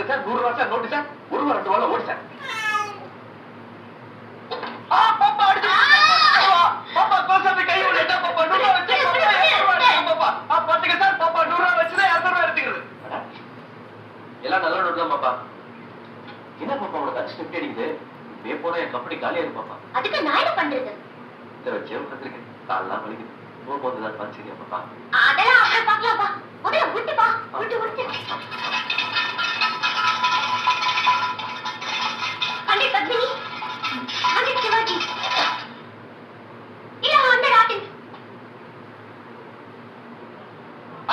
sir 100 ரூபா sir note sir 1 ரூபா 2 ரூபா ஓடி சார் பாப்பா அடிச்சு பாப்பா கோசாமி கை விடட்டா பாப்பா 100 ரூபா வச்சு பாப்பா பாத்துக்க சார் பாப்பா 100 ரூபா வச்சுதான் 200 ரூபா எடுத்துக்கிறது எல்லாம் நல்ல நோட்டு தான் பாப்பா என்ன பாப்பா உனக்கு அடிச்சு எப்படி அடிக்குது இப்படியே போனா என் கம்பெனி காலியா இருக்கு பாப்பா அதுக்கு நான் என்ன பண்றது இதை வச்சு உட்காந்துருக்கேன் காலெல்லாம் வலிக்குது போகும்போதுதான் பாத்துக்கிறியா பாப்பா அதெல்லாம் அப்புறம் பாக்கலாம்ப்பா முதல்ல விட்டுப்பா விட்டு அண்டே பத்மினி அண்டே சிவாஜி இல்ல 100 ஆட்டின்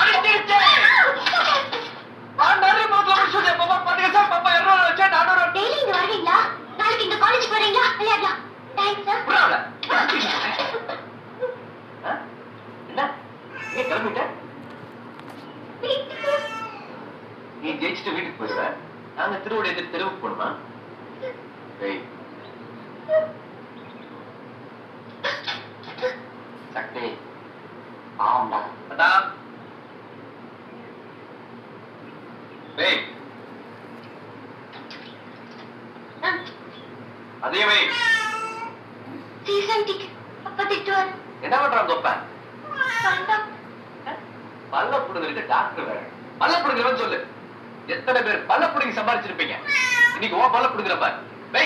அடிச்சிருச்சே நிறைய மாதம் முடிச்சுட்டேன் பாப்பா பாத்துக்க சார் பாப்பா 200 ரூபா வச்சு 400 ரூபா டெய்லி இங்க வருவீங்களா நாளைக்கு இந்த காலேஜ் வரீங்களா விளையாடலாம் தேங்க்ஸ் சார் புறாவல என்ன நீ கிளம்பிட்ட நீ ஜெயிச்சுட்டு வீட்டுக்கு போயிடுவ நாங்க திருவடி எதிர்த்து தெருவுக்கு போகணுமா சக்தி ஆமாண்டா அதான் அதே வை சீசன் டிக்கெட் அப்பா திட்டுவார் என்ன பண்றான் தொப்ப பல்ல புடுங்கிறதுக்கு டாக்டர் வேற பல்ல புடுங்கிறவன் சொல்லு எத்தனை பேர் பல்ல புடுங்கி சம்பாதிச்சிருப்பீங்க இன்னைக்கு ஓ பல்ல புடுங்குற பாரு வை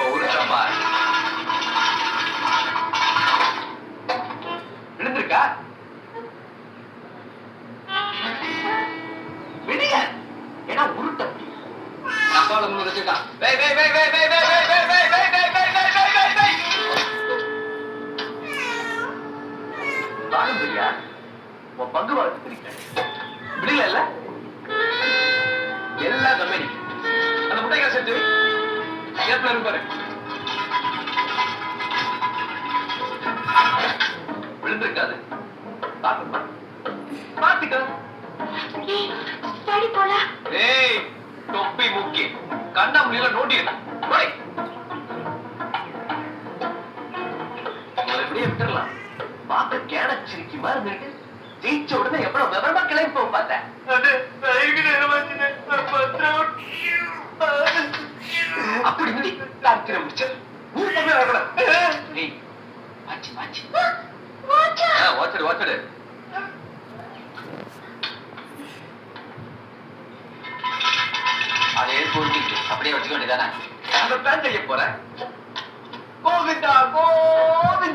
ஒரு சம்பார் விழுந்திருக்கா விடிய ஏன்னா உருட்ட நம்பால முழு வச்சிருக்கான் வை வை வை வை வை வை வை வை வை வை வை வை வை வை வை வை தானும் பிரியா உன் பங்கு வழக்கு பிரிக்கிறேன் விடல இல்ல எல்லாம் கம்பெனி அந்த முட்டைக்காய் சேர்த்து ஏப்ல இருப்பாரு விழுந்திருக்காது பாத்துக்க சரி போல ஏய் தொப்பி முக்கி கண்ணா முடியல நோண்டிடலாம் எப்படியே விட்டுறலாம் பார்க்க கேனச்சிருக்கி மாதிரி இருக்கு ஜெயிச்ச உடனே எவ்வளவு விவரமா கிளம்பி போக பார்த்தேன் அப்படி முடி காத்திர முடிச்சு வாச்சடு அதே போட்டு அப்படியே வச்சுக்க வேண்டியதானே அந்த பேன் செய்ய போறேன் கோவிந்தா கோவிந்தா